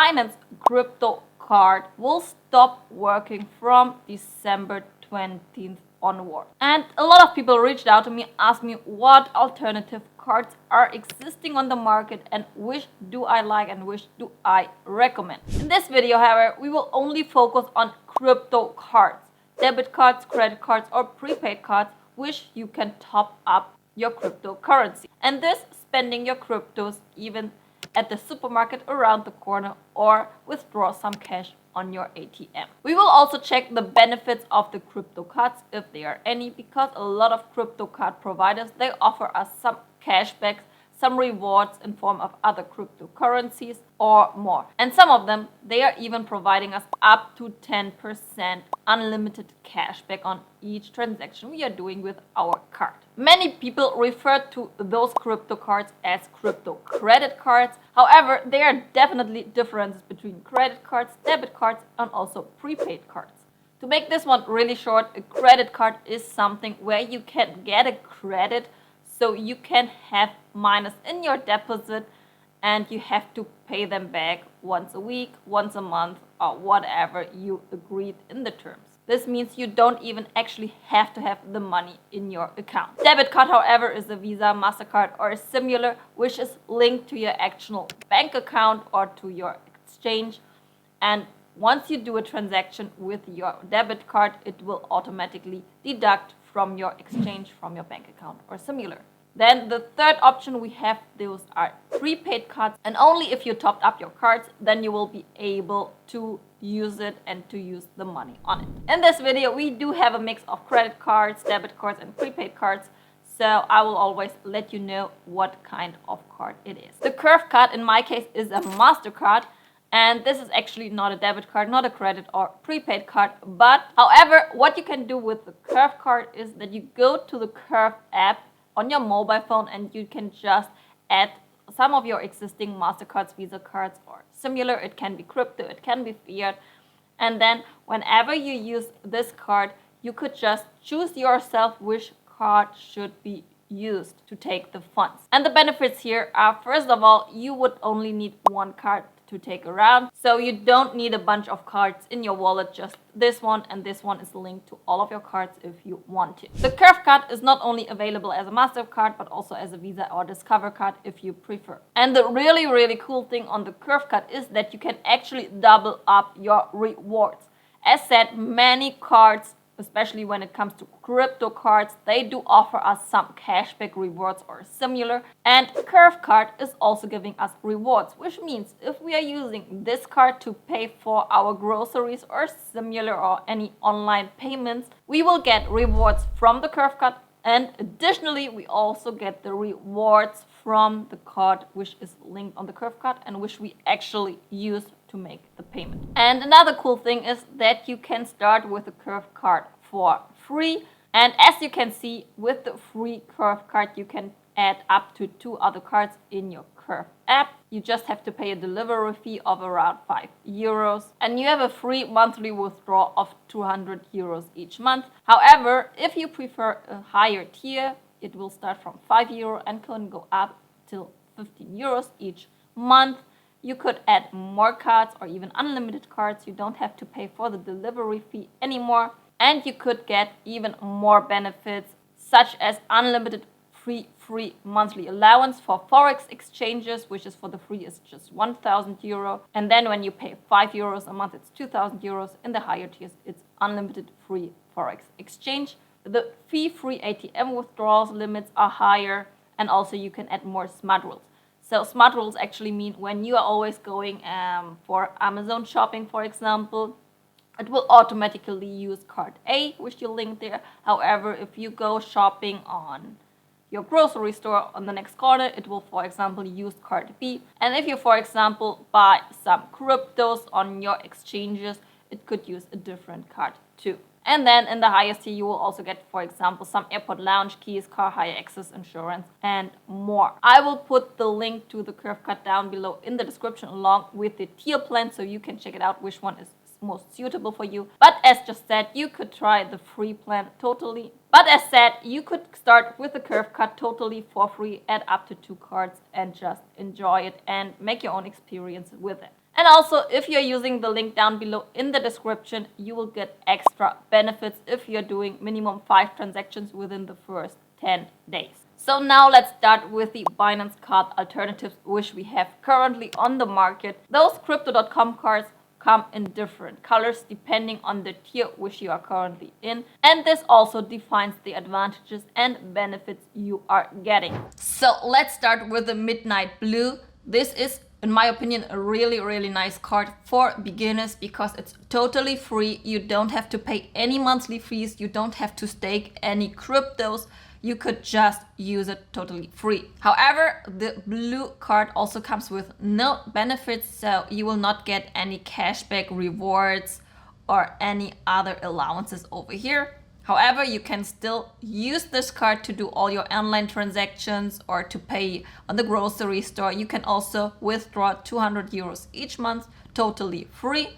Binance crypto card will stop working from December 20th onward. And a lot of people reached out to me, asked me what alternative cards are existing on the market and which do I like and which do I recommend. In this video, however, we will only focus on crypto cards, debit cards, credit cards, or prepaid cards, which you can top up your cryptocurrency. And this spending your cryptos even at the supermarket around the corner or withdraw some cash on your ATM. We will also check the benefits of the crypto cards, if there are any, because a lot of crypto card providers, they offer us some cashbacks, some rewards in form of other cryptocurrencies or more. And some of them, they are even providing us up to 10% unlimited cashback on each transaction we are doing with our card. Many people refer to those crypto cards as crypto credit cards. However, there are definitely differences between credit cards, debit cards, and also prepaid cards. To make this one really short, a credit card is something where you can get a credit, so you can have minus in your deposit and you have to pay them back once a week, once a month, or whatever you agreed in the terms. This means you don't even actually have to have the money in your account. Debit card, however, is a Visa, MasterCard, or similar, which is linked to your actual bank account or to your exchange. And once you do a transaction with your debit card, it will automatically deduct from your exchange, from your bank account, or similar. Then the third option we have, those are prepaid cards, and only if you topped up your cards, then you will be able to use it and to use the money on it. In this video, we do have a mix of credit cards, debit cards, and prepaid cards, so I will always let you know what kind of card it is. The Curve card, in my case, is a MasterCard, and this is actually not a debit card, not a credit or prepaid card. But however, what you can do with the Curve card is that you go to the Curve app on your mobile phone and you can just add some of your existing MasterCards, Visa cards, or similar. It can be crypto, it can be fiat. And then whenever you use this card, you could just choose yourself which card should be used to take the funds. And the benefits here are, first of all, you would only need one card to take around, so you don't need a bunch of cards in your wallet, just this one, and this one is linked to all of your cards if you want to. The Curve card is not only available as a MasterCard but also as a Visa or Discover card if you prefer. And the really cool thing on the Curve card is that you can actually double up your rewards. As said, many cards, especially when it comes to crypto cards, they do offer us some cashback rewards or similar. And Curve card is also giving us rewards, which means if we are using this card to pay for our groceries or similar or any online payments, we will get rewards from the Curve card. And additionally, we also get the rewards from the card which is linked on the Curve card and which we actually use to make the payment. And another cool thing is that you can start with the Curve card for free. And as you can see, with the free Curve card, you can add up to 2 other cards in your Curve app. You just have to pay a delivery fee of around €5. And you have a free monthly withdrawal of €200 each month. However, if you prefer a higher tier, it will start from €5 and can go up till €15 each month. You could add more cards or even unlimited cards. You don't have to pay for the delivery fee anymore. And you could get even more benefits, such as unlimited free monthly allowance for Forex exchanges, which is for the free is just €1,000. And then when you pay €5 a month, it's €2,000. In the higher tiers, it's unlimited free Forex exchange. The fee-free ATM withdrawals limits are higher, and also you can add more smart rules. So smart rules actually mean when you are always going for Amazon shopping, for example, it will automatically use card A, which you link there. However, if you go shopping on your grocery store on the next corner, it will, for example, use card B. And if you, for example, buy some cryptos on your exchanges, it could use a different card too. And then in the highest tier, you will also get, for example, some airport lounge keys, car hire access insurance, and more. I will put the link to the Curve card down below in the description along with the tier plan, so you can check it out which one is most suitable for you. But as just said, you could try the free plan totally. But as said, you could start with the Curve card totally for free, add up to 2 cards, and just enjoy it and make your own experience with it. And also, if you're using the link down below in the description, you will get extra benefits if you're doing minimum 5 transactions within the first 10 days. So now let's start with the Binance card alternatives which we have currently on the market. Those Crypto.com cards come in different colors depending on the tier which you are currently in, and this also defines the advantages and benefits you are getting. So let's start with the Midnight Blue. This is, in my opinion, a really nice card for beginners because it's totally free. You don't have to pay any monthly fees, you don't have to stake any cryptos. You could just use it totally free. However, the blue card also comes with no benefits, so you will not get any cashback rewards or any other allowances over here. However, you can still use this card to do all your online transactions or to pay on the grocery store. You can also withdraw 200 euros each month totally free.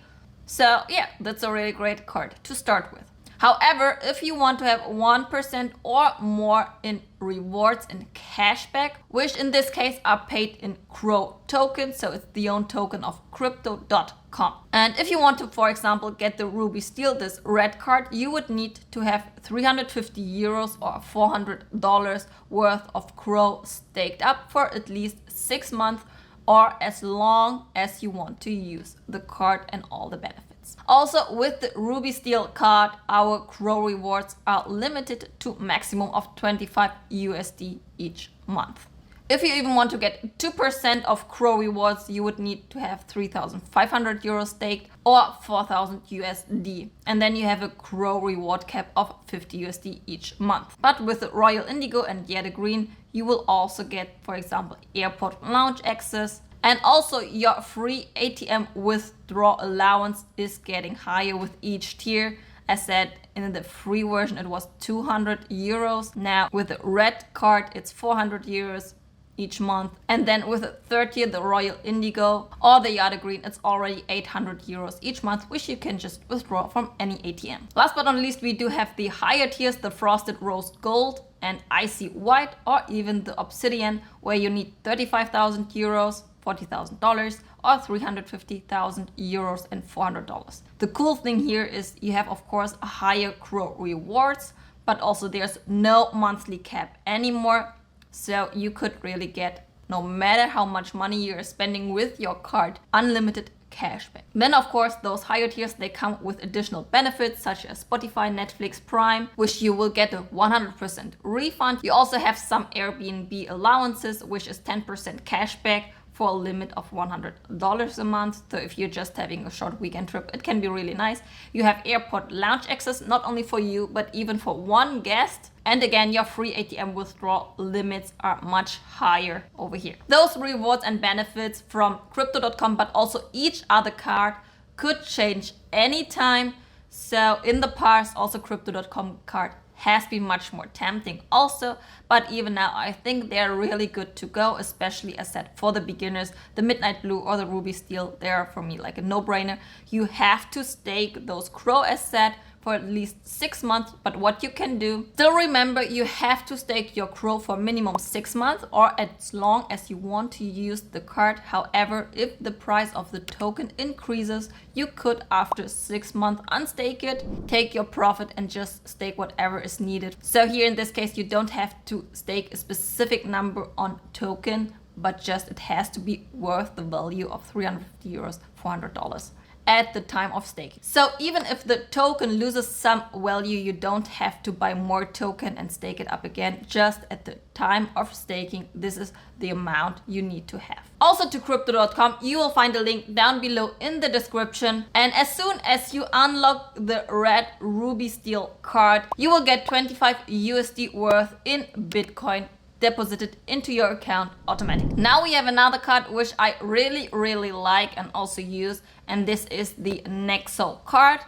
So yeah, that's a really great card to start with. However, if you want to have 1% or more in rewards and cashback, which in this case are paid in Crow tokens, so it's the own token of Crypto.com. And if you want to, for example, get the Ruby Steel, this red card, you would need to have 350 euros or $400 worth of Crow staked up for at least 6 months or as long as you want to use the card and all the benefits. Also, with the Ruby Steel card, our Crow rewards are limited to maximum of 25 USD each month. If you even want to get 2% of Crow rewards, you would need to have 3,500 euros staked or 4,000 USD. And then you have a Crow reward cap of 50 USD each month. But with the Royal Indigo and Jade Green, you will also get, for example, airport lounge access. And also your free ATM withdrawal allowance is getting higher with each tier. As said, in the free version it was 200 euros. Now with the red card it's 400 euros each month. And then with the third tier, the Royal Indigo or the Jade Green, it's already 800 euros each month, which you can just withdraw from any ATM. Last but not least, we do have the higher tiers, the Frosted Rose Gold and Icy White, or even the Obsidian, where you need 35,000 euros, $40,000 or 350,000 euros and $400. The cool thing here is you have, of course, a higher Crow rewards, but also there's no monthly cap anymore. So you could really get, no matter how much money you're spending with your card, unlimited cashback. Then of course those higher tiers, they come with additional benefits such as Spotify, Netflix, Prime, which you will get a 100% refund. You also have some Airbnb allowances, which is 10% cashback for a limit of $100 a month. So if you're just having a short weekend trip, it can be really nice. You have airport lounge access, not only for you, but even for one guest. And again, your free ATM withdrawal limits are much higher over here. Those rewards and benefits from Crypto.com, but also each other card could change anytime. So in the past, also Crypto.com card has been much more tempting also, but even now I think they're really good to go, especially as said for the beginners. The Midnight Blue or the Ruby Steel, they're for me like a no-brainer. You have to stake those Crow as said for at least 6 months, but what you can do, still remember you have to stake your Crow for minimum 6 months or as long as you want to use the card. However, if the price of the token increases, you could after 6 months unstake it, take your profit and just stake whatever is needed. So here in this case, you don't have to stake a specific number on token, but just it has to be worth the value of 350 euros, $400. At the time of staking. So even if the token loses some value, you don't have to buy more token and stake it up again. Just at the time of staking, this is the amount you need to have. Also to Crypto.com, you will find a link down below in the description. And as soon as you unlock the red Ruby Steel card, you will get 25 USD worth in Bitcoin deposited into your account automatically. Now we have another card which I really like and also use, and this is the Nexo Card.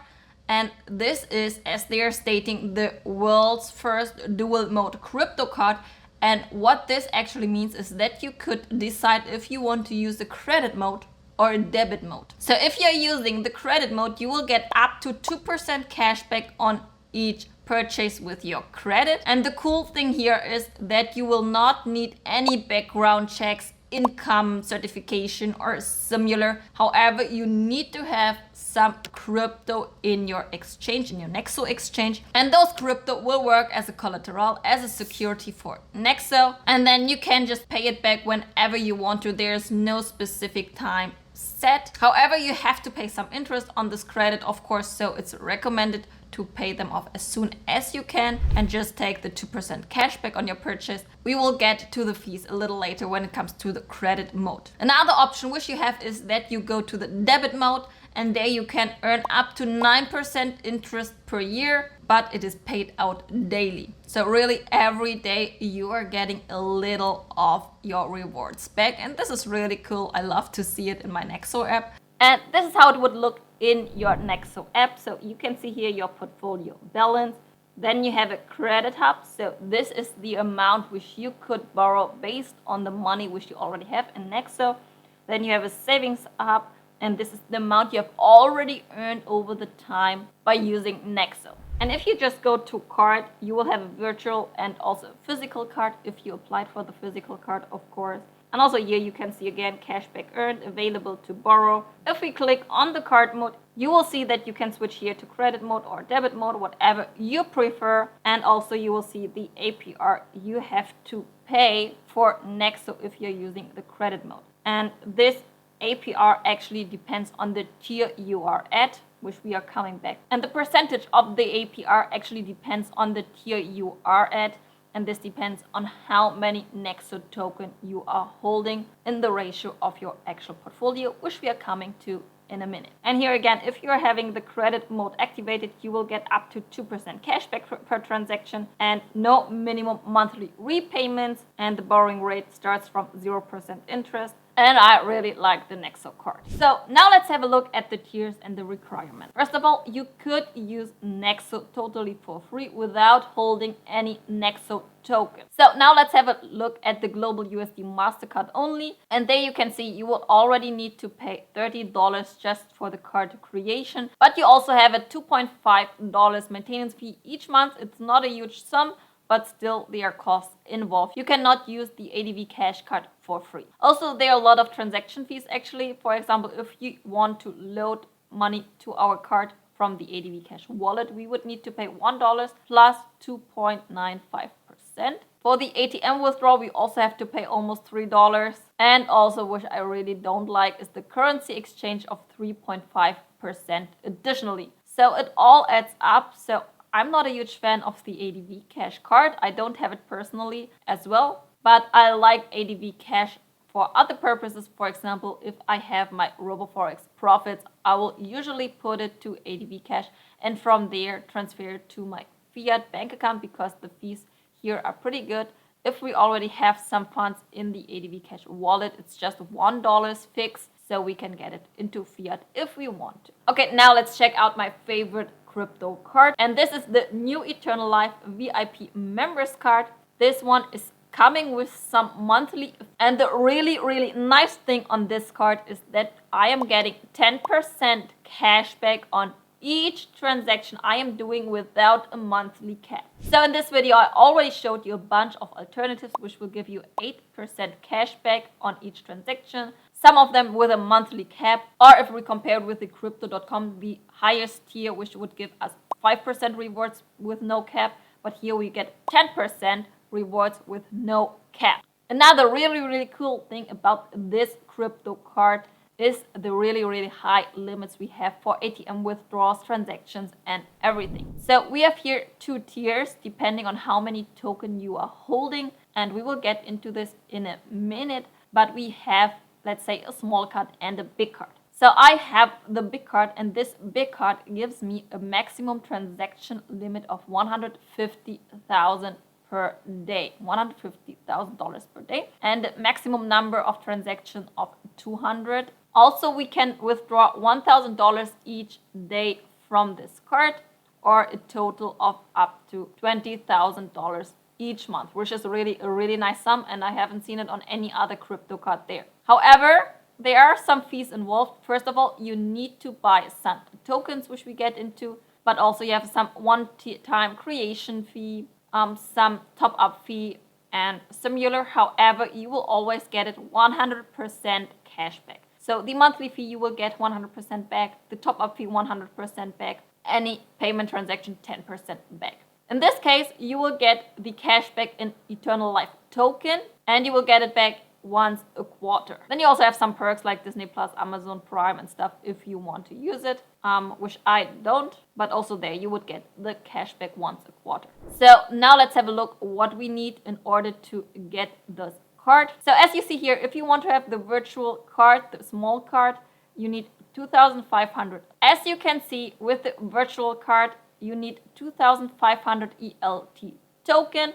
And this is, as they are stating, the world's first dual mode crypto card. And what this actually means is that you could decide if you want to use the credit mode or debit mode. So if you're using the credit mode, you will get up to 2% cashback on each purchase with your credit. And the cool thing here is that you will not need any background checks income certification or similar. However, you need to have some crypto in your exchange, in your Nexo exchange, and those crypto will work as a collateral, as a security for Nexo, and then you can just pay it back whenever you want to. There's no specific time set. However, you have to pay some interest on this credit, of course, so it's recommended to pay them off as soon as you can and just take the 2% cashback on your purchase. We will get to the fees a little later when it comes to the credit mode. Another option which you have is that you go to the debit mode, and there you can earn up to 9% interest per year, but it is paid out daily. So really every day you are getting a little of your rewards back, and this is really cool. I love to see it in my Nexo app. And this is how it would look in your Nexo app. So you can see here your portfolio balance. Then you have a credit hub. So this is the amount which you could borrow based on the money which you already have in Nexo. Then you have a savings hub, and this is the amount you have already earned over the time by using Nexo. And if you just go to card, you will have a virtual and also a physical card if you applied for the physical card, of course. And also here you can see again cashback earned, available to borrow. If we click on the card mode, you will see that you can switch here to credit mode or debit mode, whatever you prefer. And also you will see the APR you have to pay for Nexo if you're using the credit mode. And this APR actually depends on the tier you are at, which we are coming back. And the percentage of the APR actually depends on the tier you are at. And this depends on how many Nexo token you are holding in the ratio of your actual portfolio, which we are coming to in a minute. And here again, if you're having the credit mode activated, you will get up to 2% cashback per transaction and no minimum monthly repayments. And the borrowing rate starts from 0% interest. And I really like the Nexo card. So now let's have a look at the tiers and the requirements. First of all, you could use Nexo totally for free without holding any Nexo token. So now let's have a look at the global USD MasterCard only. And there you can see you will already need to pay $30 just for the card creation. But you also have a $2.5 maintenance fee each month. It's not a huge sum, but still there are costs involved. You cannot use the ADVCash card for free. Also, there are a lot of transaction fees actually. For example, if you want to load money to our card from the ADVCash wallet, we would need to pay $1 plus 2.95%. For the ATM withdrawal, we also have to pay almost $3. And also, which I really don't like, is the currency exchange of 3.5% additionally. So it all adds up. So I'm not a huge fan of the ADVCash card. I don't have it personally as well, but I like ADVCash for other purposes. For example, if I have my RoboForex profits, I will usually put it to ADVCash and from there transfer it to my fiat bank account because the fees here are pretty good. If we already have some funds in the ADVCash wallet, it's just $1 fixed, so we can get it into fiat if we want to. Okay, now let's check out my favorite crypto card, and this is the new Eternal Life VIP members card. This one is coming with some monthly, and the really nice thing on this card is that I am getting 10% cashback on each transaction I am doing without a monthly cap. So in this video I already showed you a bunch of alternatives which will give you 8% cashback on each transaction, some of them with a monthly cap, or if we compare with the crypto.com, the highest tier, which would give us 5% rewards with no cap, but here we get 10% rewards with no cap. Another really cool thing about this crypto card is the really high limits we have for ATM withdrawals, transactions, and everything. So we have here 2 tiers depending on how many token you are holding, and we will get into this in a minute, but we have, let's say, a small card and a big card. So I have the big card, and this big card gives me a maximum transaction limit of $150,000 per day, $150,000 per day, and a maximum number of transactions of 200. Also, we can withdraw $1,000 each day from this card, or a total of up to $20,000 each month, which is really a really nice sum, and I haven't seen it on any other crypto card there. However, there are some fees involved. First of all, you need to buy some tokens, which we get into, but also you have some one-time creation fee, some top-up fee, and similar. However, you will always get it 100% cashback. So the monthly fee you will get 100% back, the top-up fee 100% back, any payment transaction 10% back. In this case, you will get the cashback in Eternal Life token, and you will get it back once a quarter. Then you also have some perks like Disney Plus, Amazon Prime and stuff if you want to use it, which I don't, but also there you would get the cashback once a quarter. So now let's have a look what we need in order to get this card. So as you see here, if you want to have the virtual card, the small card, you need 2,500. As you can see, with the virtual card, you need 2,500 ELT token.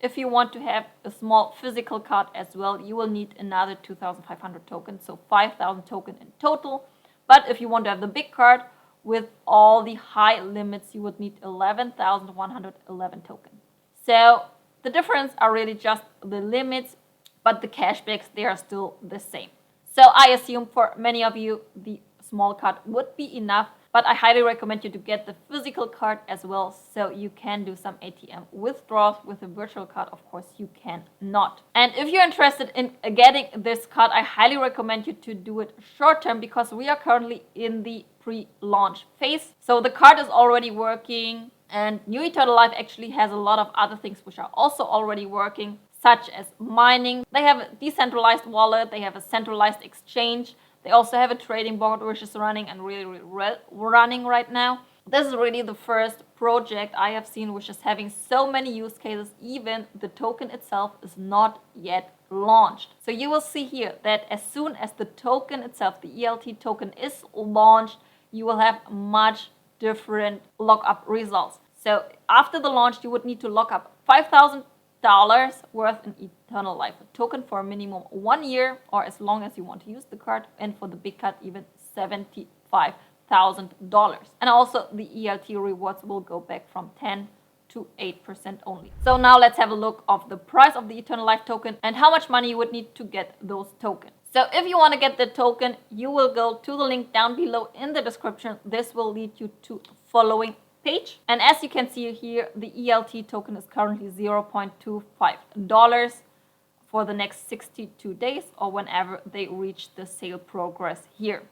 If you want to have a small physical card as well, you will need another 2,500 tokens, so 5,000 token in total. But if you want to have the big card with all the high limits, you would need 11,111 tokens. So the difference are really just the limits, but the cashbacks, they are still the same. So I assume for many of you, the small card would be enough, but I highly recommend you to get the physical card as well, so you can do some ATM withdrawals. With a virtual card, of course, you cannot. And if you're interested in getting this card, I highly recommend you to do it short term, because we are currently in the pre-launch phase. So the card is already working, and New Eternal Life actually has a lot of other things which are also already working, such as mining. They have a decentralized wallet, they have a centralized exchange. They also have a trading board which is running and really running right now. This is really the first project I have seen which is having so many use cases. Even the token itself is not yet launched. So you will see here that as soon as the token itself, the ELT token, is launched, you will have much different lockup results. So after the launch, you would need to lock up $5,000 worth in Eternal Life token for a minimum 1 year, or as long as you want to use the card, and for the big card even $75,000. And also the ELT rewards will go back from 10 to 8% only. So now let's have a look of the price of the Eternal Life token and how much money you would need to get those tokens. So if you want to get the token, you will go to the link down below in the description. This will lead you to the following page. And as you can see here, the ELT token is currently $0.25 for the next 62 days, or whenever they reach the sale progress here.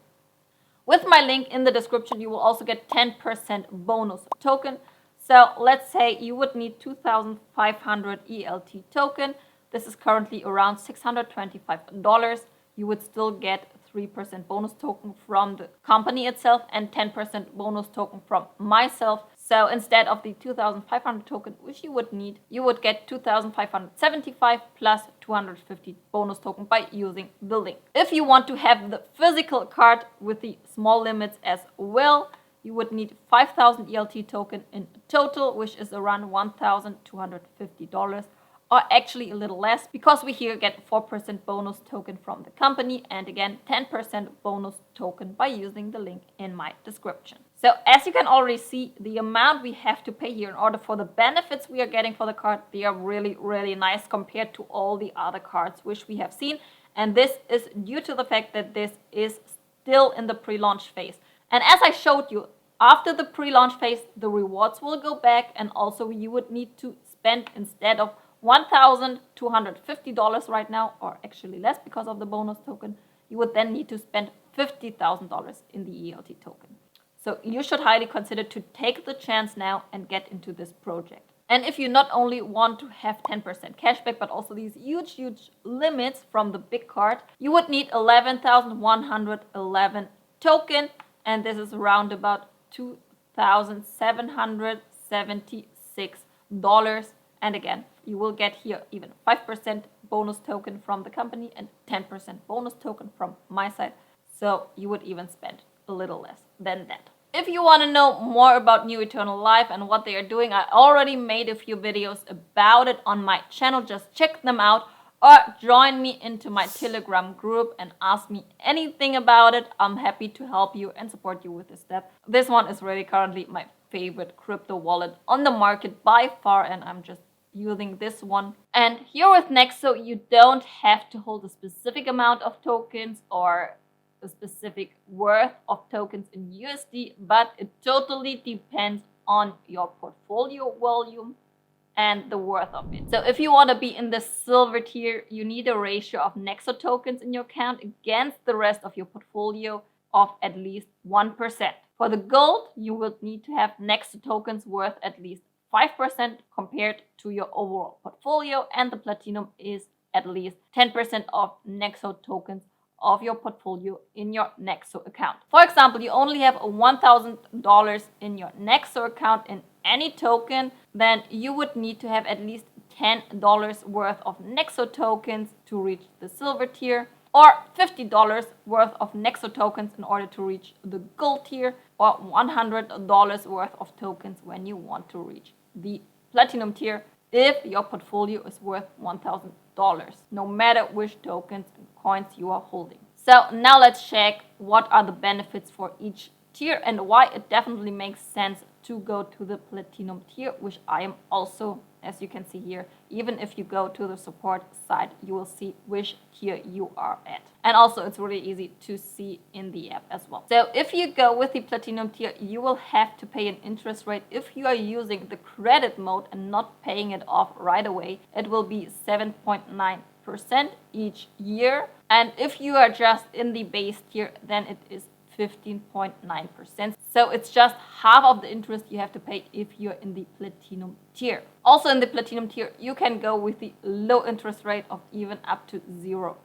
With my link in the description, you will also get 10% bonus token. So let's say you would need 2,500 ELT token. This is currently around $625. You would still get 3% bonus token from the company itself and 10% bonus token from myself. So instead of the 2,500 token which you would need, you would get 2,575 plus 250 bonus token by using the link. If you want to have the physical card with the small limits as well, you would need 5,000 ELT token in total, which is around $1,250. Or actually a little less, because we here get 4% bonus token from the company, and again 10% bonus token by using the link in my description. So as you can already see, the amount we have to pay here in order for the benefits we are getting for the card, they are really nice compared to all the other cards which we have seen. And this is due to the fact that this is still in the pre-launch phase. And as I showed you, after the pre-launch phase, the rewards will go back, and also you would need to spend, instead of $1,250 right now, or actually less because of the bonus token, you would then need to spend $50,000 in the ELT token. So you should highly consider to take the chance now and get into this project. And if you not only want to have 10% cashback, but also these huge limits from the big card, you would need 11,111 token, and this is around about $2,776. And again, you will get here even 5% bonus token from the company and 10% bonus token from my side. So you would even spend a little less than that. If you want to know more about New Eternal Life and what they are doing, I already made a few videos about it on my channel. Just check them out, or join me into my Telegram group and ask me anything about it. I'm happy to help you and support you with this step. This one is really currently my favorite crypto wallet on the market by far, and I'm just using this one. And here with Nexo, you don't have to hold a specific amount of tokens or a specific worth of tokens in USD, but it totally depends on your portfolio volume and the worth of it. So if you want to be in the silver tier, you need a ratio of Nexo tokens in your account against the rest of your portfolio of at least 1%. For the gold, you will need to have Nexo tokens worth at least 5% compared to your overall portfolio, and the platinum is at least 10% of Nexo tokens of your portfolio in your Nexo account. For example, you only have $1,000 in your Nexo account in any token, then you would need to have at least $10 worth of Nexo tokens to reach the silver tier, or $50 worth of Nexo tokens in order to reach the gold tier, or $100 worth of tokens when you want to reach the platinum tier if your portfolio is worth $1,000, no matter which tokens and coins you are holding. So now let's check what are the benefits for each tier and why it definitely makes sense to go to the platinum tier, which I am also, as you can see here. Even if you go to the support side, you will see which tier you are at. And also it's really easy to see in the app as well. So if you go with the platinum tier, you will have to pay an interest rate. If you are using the credit mode and not paying it off right away, it will be 7.9% each year. And if you are just in the base tier, then it is 15.9%. So it's just half of the interest you have to pay if you're in the platinum tier. Also in the platinum tier, you can go with the low interest rate of even up to 0%,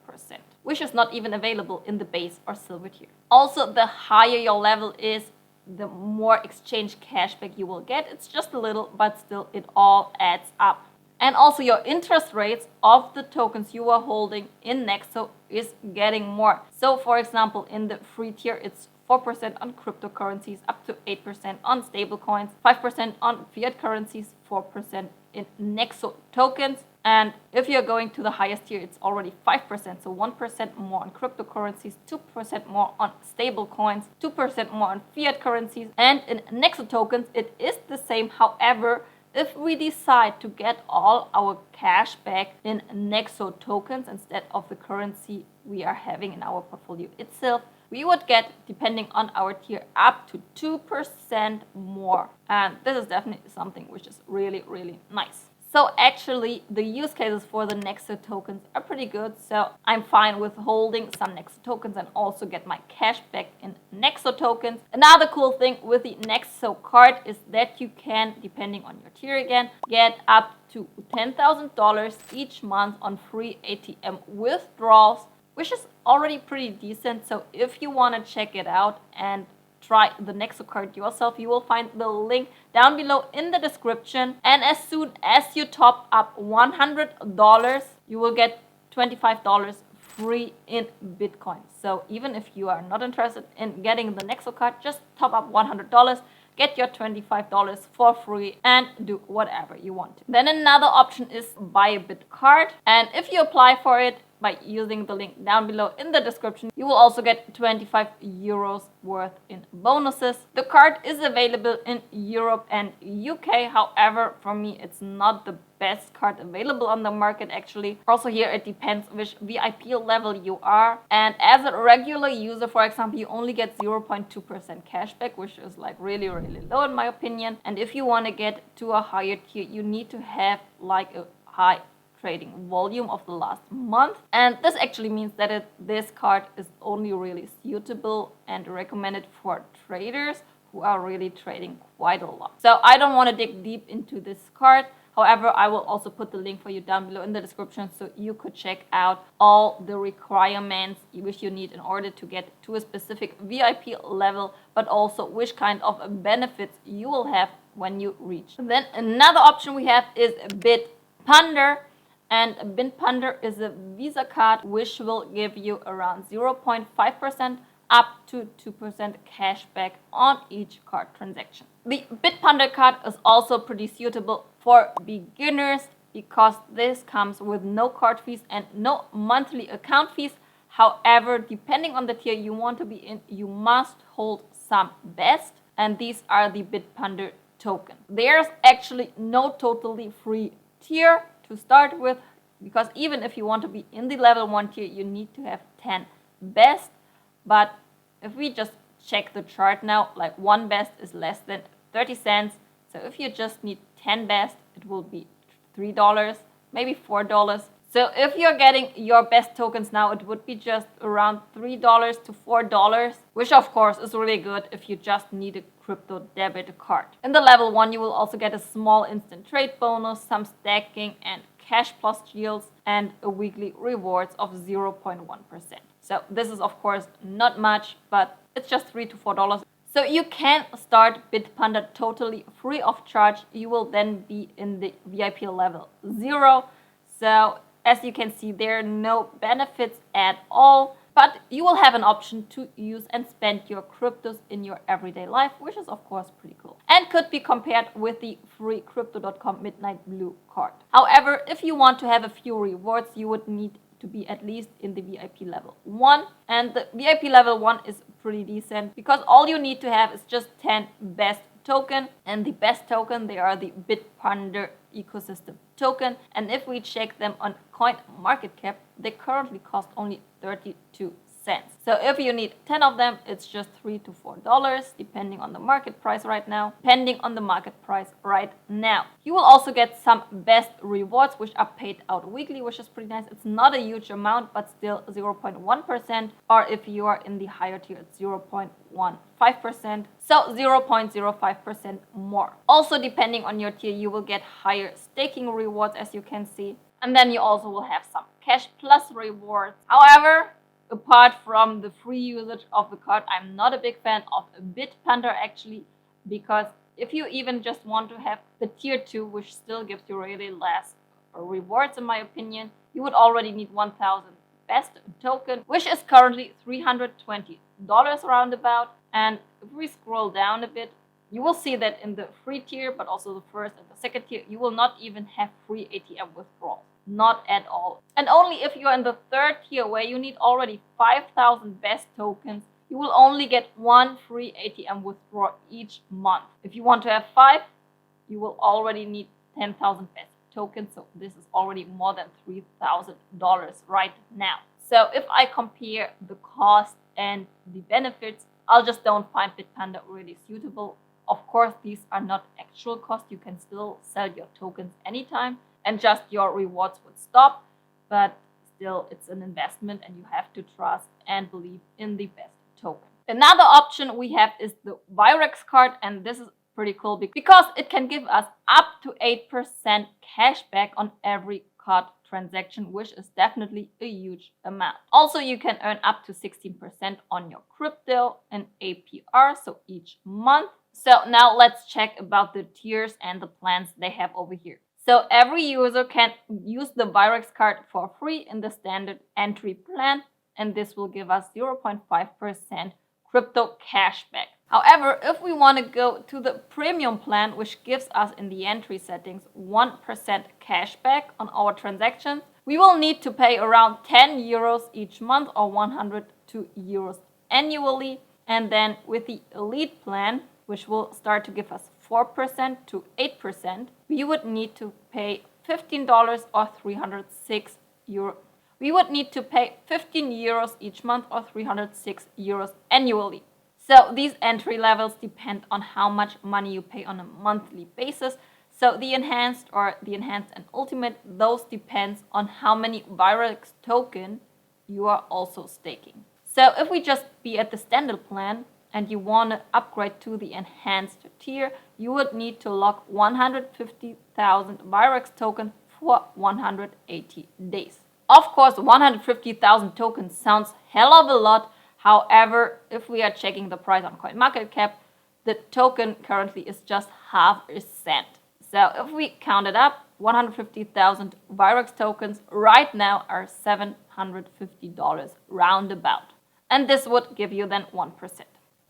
which is not even available in the base or silver tier. Also, the higher your level is, the more exchange cashback you will get. It's just a little, but still it all adds up. And also your interest rates of the tokens you are holding in Nexo is getting more. So for example, in the free tier, it's 4% on cryptocurrencies, up to 8% on stablecoins, 5% on fiat currencies, 4% in Nexo tokens. And if you're going to the highest tier, it's already 5%. So 1% more on cryptocurrencies, 2% more on stablecoins, 2% more on fiat currencies. And in Nexo tokens, it is the same. However, if we decide to get all our cash back in Nexo tokens instead of the currency we are having in our portfolio itself, we would get, depending on our tier, up to 2% more. And this is definitely something which is really, really nice. So actually, the use cases for the Nexo tokens are pretty good. So I'm fine with holding some Nexo tokens and also get my cash back in Nexo tokens. Another cool thing with the Nexo card is that you can, depending on your tier again, get up to $10,000 each month on free ATM withdrawals, which is already pretty decent. So if you want to check it out and try the Nexo card yourself, you will find the link down below in the description. And as soon as you top up $100, you will get $25 free in Bitcoin. So even if you are not interested in getting the Nexo card, just top up $100, get your $25 for free and do whatever you want to. Then another option is Bybit Card. And if you apply for it by using the link down below in the description, you will also get 25 euros worth in bonuses. The card is available in Europe and UK. However, for me, it's not the best card available on the market actually. Also here, it depends which VIP level you are. And as a regular user, for example, you only get 0.2% cashback, which is like really, really low in my opinion. And if you want to get to a higher tier, you need to have like a high trading volume of the last month. And this actually means that this card is only really suitable and recommended for traders who are really trading quite a lot. So I don't want to dig deep into this card. However, I will also put the link for you down below in the description so you could check out all the requirements which you need in order to get to a specific VIP level, but also which kind of benefits you will have when you reach. Then another option we have is Bitpanda. And Bitpanda is a Visa card which will give you around 0.5% up to 2% cash back on each card transaction. The Bitpanda card is also pretty suitable for beginners because this comes with no card fees and no monthly account fees. However, depending on the tier you want to be in, you must hold some BEST, and these are the Bitpanda token. There's actually no totally free tier to start with, because even if you want to be in the level 1 tier, you need to have 10 BEST. But if we just check the chart now, like 1 BEST is less than 30 cents. So if you just need 10 BEST, it will be $3, maybe $4. So if you're getting your best tokens now, it would be just around $3 to $4, which of course is really good if you just need a crypto debit card. In the level 1, you will also get a small instant trade bonus, some stacking and cash plus yields, and a weekly rewards of 0.1%. So this is of course not much, but it's just $3 to $4. So you can start Bitpanda totally free of charge. You will then be in the VIP level 0. So as you can see, there are no benefits at all, but you will have an option to use and spend your cryptos in your everyday life, which is of course pretty cool and could be compared with the free crypto.com Midnight Blue card. However, if you want to have a few rewards, you would need to be at least in the VIP level 1, and the VIP level 1 is pretty decent because all you need to have is just 10 best token, and the best token, they are the Bitpanda ecosystem token, and if we check them on CoinMarketCap, they currently cost only 32 cents. So if you need 10 of them, it's just $3 to $4 depending on the market price right now. You will also get some best rewards which are paid out weekly, which is pretty nice. It's not a huge amount, but still 0.1%, or if you are in the higher tier, it's 0.15%, so 0.05% more. Also, depending on your tier, you will get higher staking rewards, as you can see, and then you also will have some cash plus rewards. However, apart from the free usage of the card, I'm not a big fan of Bitpanda actually, because if you even just want to have the tier 2, which still gives you really less rewards in my opinion, you would already need 1,000 best token, which is currently $320 roundabout. And if we scroll down a bit, you will see that in the free tier, but also the first and the second tier, you will not even have free ATM withdrawals. Not at all. And only if you're in the third tier, where you need already 5,000 best tokens, you will only get 1 free ATM withdrawal each month. If you want to have 5, you will already need 10,000 best tokens. So this is already more than $3,000 right now. So if I compare the cost and the benefits, I'll just don't find Bitpanda really suitable. Of course, these are not actual costs. You can still sell your tokens anytime, and just your rewards would stop, but still it's an investment and you have to trust and believe in the best token. Another option we have is the Wirex Card, and this is pretty cool because it can give us up to 8% cash back on every card transaction, which is definitely a huge amount. Also, you can earn up to 16% on your crypto and APR, so each month. So now let's check about the tiers and the plans they have over here. So every user can use the Wirex card for free in the standard entry plan, and this will give us 0.5% crypto cashback. However, if we want to go to the premium plan, which gives us in the entry settings 1% cashback on our transactions, we will need to pay around 10 euros each month or 102 euros annually. And then with the elite plan, which will start to give us 4% to 8%, we would need to pay $15 or 306 euros. We would need to pay 15 euros each month or 306 euros annually. So these entry levels depend on how much money you pay on a monthly basis. So the enhanced and ultimate, those depends on how many Wirex token you are also staking. So if we just be at the standard plan and you want to upgrade to the enhanced tier, you would need to lock 150,000 Wirex tokens for 180 days. Of course, 150,000 tokens sounds hell of a lot. However, if we are checking the price on CoinMarketCap, the token currently is just half a cent. So if we count it up, 150,000 Wirex tokens right now are $750 roundabout. And this would give you then 1%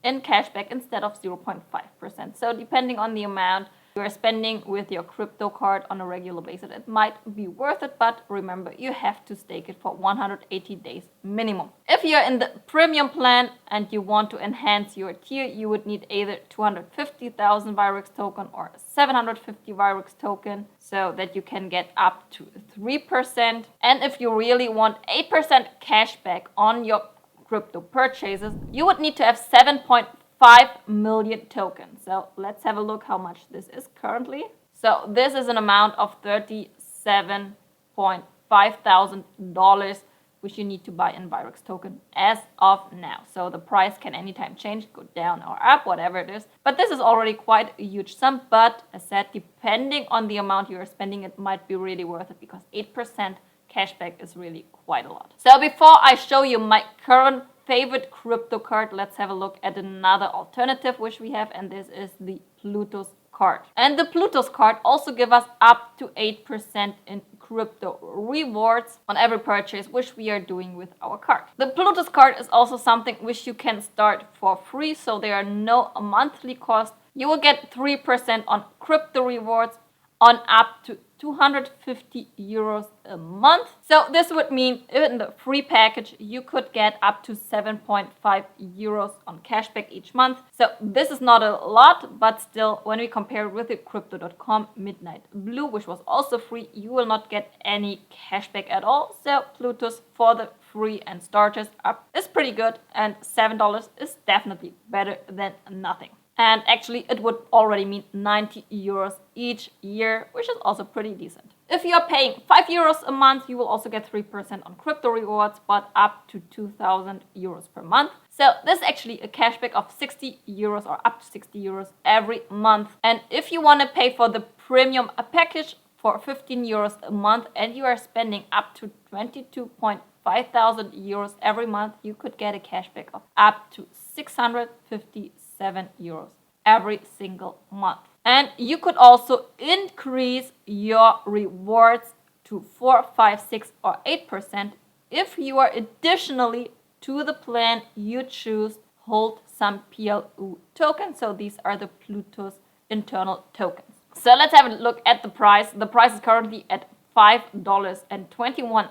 in cashback instead of 0.5%. So depending on the amount you are spending with your crypto card on a regular basis, it might be worth it, but remember, you have to stake it for 180 days minimum. If you're in the premium plan and you want to enhance your tier, you would need either 250,000 Wirex token or 750 Wirex token so that you can get up to 3%. And if you really want 8% cashback on your crypto purchases, you would need to have 7.5 million tokens. So let's have a look how much this is currently. So this is an amount of $37,500, which you need to buy in Wirex token as of now. So the price can anytime change, go down or up, whatever it is. But this is already quite a huge sum. But as said, depending on the amount you are spending, it might be really worth it because 8% cashback is really quite a lot. So before I show you my current favorite crypto card, let's have a look at another alternative which we have, and this is the Plutus Card. And the Plutus Card also give us up to 8% in crypto rewards on every purchase which we are doing with our card. The Plutus Card is also something which you can start for free, so there are no monthly costs. You will get 3% on crypto rewards on up to 250 euros a month. So this would mean in the free package you could get up to 7.5 euros on cashback each month. So this is not a lot, but still when we compare it with the crypto.com Midnight Blue, which was also free, you will not get any cashback at all. So Plutus for the free and starters up is pretty good, and $7 is definitely better than nothing. And actually it would already mean 90 euros each year, which is also pretty decent. If you are paying 5 euros a month, you will also get 3% on crypto rewards, but up to 2,000 euros per month. So this is actually a cashback of 60 euros or up to 60 euros every month. And if you want to pay for the premium package for 15 euros a month and you are spending up to 22,500 euros every month, you could get a cashback of up to 657 euros every single month. And you could also increase your rewards to 4, 5, 6 or 8% if you are additionally to the plan you choose hold some PLU tokens. So these are the Plutus internal tokens. So let's have a look at the price. The price is currently at $5.21.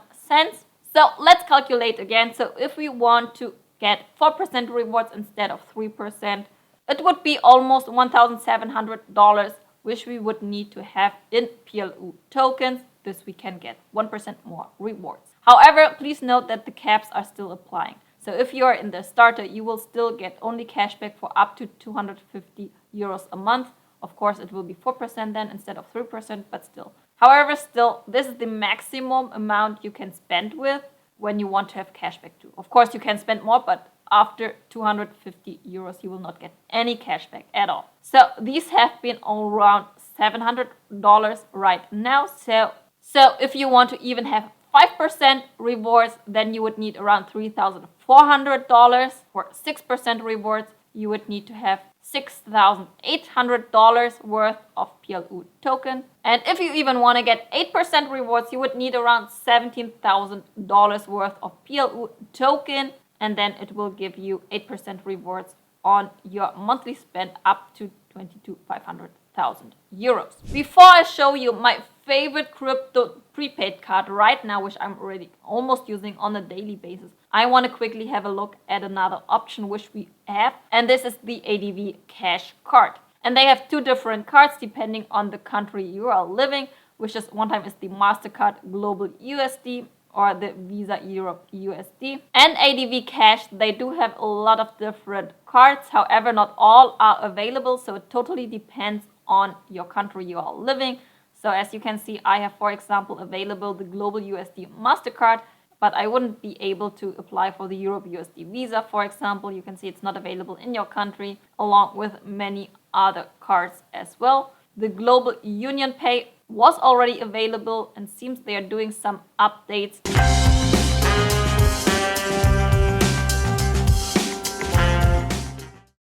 So let's calculate again. So if we want to get 4% rewards instead of 3%, it would be almost $1,700, which we would need to have in PLU tokens. This we can get 1% more rewards. However, please note that the caps are still applying. So if you are in the starter, you will still get only cashback for up to 250 euros a month. Of course, it will be 4% then instead of 3%, but still. However, still, this is the maximum amount you can spend with when you want to have cashback too. Of course, you can spend more, but after 250 euros, you will not get any cashback at all. So these have been around $700 right now. So if you want to even have 5% rewards, then you would need around $3,400. For 6% rewards, you would need to have $6,800 worth of PLU token. And if you even want to get 8% rewards, you would need around $17,000 worth of PLU token. And then it will give you 8% rewards on your monthly spend up to 22,500 euros. Before I show you my favorite crypto prepaid card right now, which I'm already almost using on a daily basis, I want to quickly have a look at another option which we have, and this is the ADVCash Card. And they have two different cards depending on the country you are living, which is one time is the MasterCard Global USD or the Visa Europe USD. And ADVCash, they do have a lot of different cards, however not all are available, so it totally depends on your country you are living. So as you can see, I have, for example, available the Global USD MasterCard, but I wouldn't be able to apply for the Europe USD Visa, for example. You can see it's not available in your country, along with many other cards as well. The Global Union Pay was already available and seems they are doing some updates